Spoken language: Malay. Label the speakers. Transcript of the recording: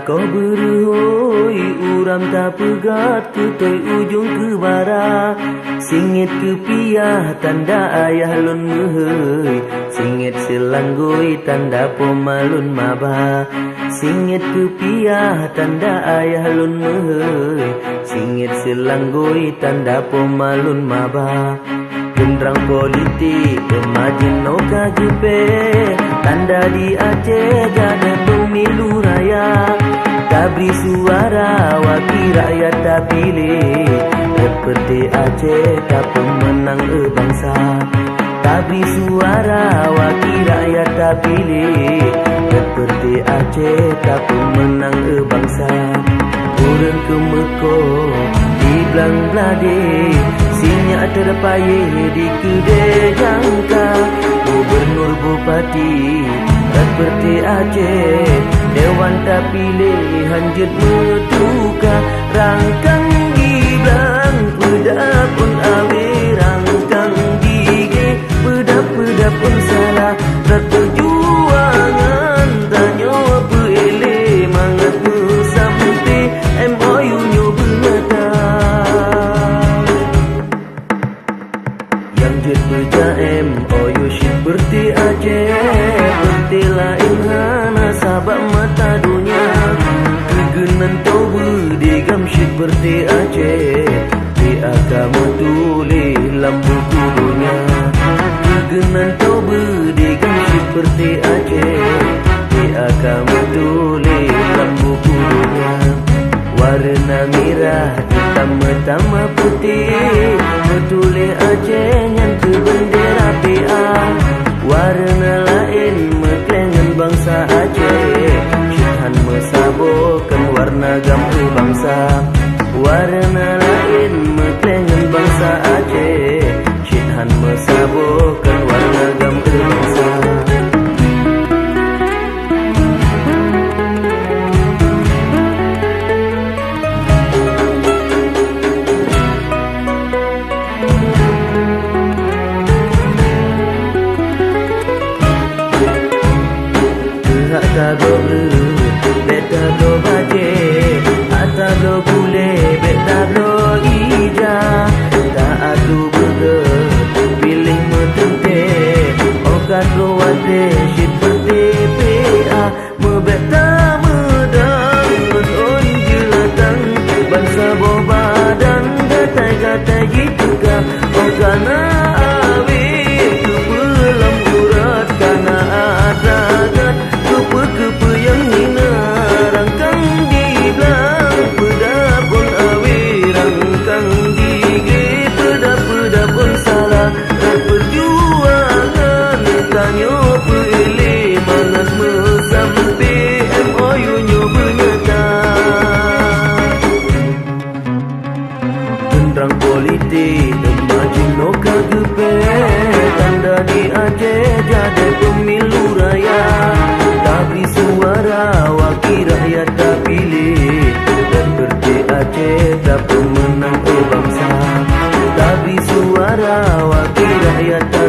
Speaker 1: kau berhoi, uram tak pegat kutoi ujung ke bara. Singit ke piah tanda ayah lun mehoi, singit selanggoi tanda pomalun maba. Singit ke piah tanda ayah lun mehoi, singit selanggoi tanda pomalun maba. Gendrang politik kemajin no KJP, tanda di Aceh jadi pemilu raya. Tak beri suara wakil rakyat tak pilih, seperti Aceh tak pemenang bangsa. Tak beri suara wakil rakyat tak pilih, seperti Aceh tak pemenang bangsa. Turun ke Mekong di Belang Belade, sinyak terpayah di kedai jangka. Gubernur bupati seperti Aceh, dewan tak pilih hanjut metuka. Rangkang Gibran pedap pun awe, rangkang gigi pedap pun salah. Perjuangan tanya pele mangat sampai MOU nyo benata. Yang jet beja MOU seperti Aceh, seperti lain hana sabak mata dunia. Kegenan tau berdigam seperti Aceh, di agama tulis lampu kudunya. Kegenan tau berdigam seperti Aceh, di agama tulis lampu kudunya. Warna merah, hitam putih, betulis Aceh yang ke bendera PA. Warna lain meklengan bangsa Aceh, Syedhan mesabokan warna gampu bangsa. Warna lain meklengan bangsa Aceh, Syedhan mesabokan warna gampu bangsa. Tablo blue, betablo baje, atablo gule, betablo ija. Tak adu burger, pilih metente, okat luate, seperti PA. Membeta medang, menon jelatang, bangsa bobadan, gatai-gatai jituka. Okana awe, kepelam urat, kana adagat. Kepe yang hina, rangkang di Belang pedap pun awe, rangkang gigi pedap pun salah. Dan perjuangan tanya pele manas sampai MOU nyo bernyata. Gendrang politik temajin no KGP, tanda di Aceh jadi pemilu raya. Tak beri suara wakil rakyat tak pilih, seperti Aceh tak pemenang bangsa. Tak beri suara wakil rakyat tak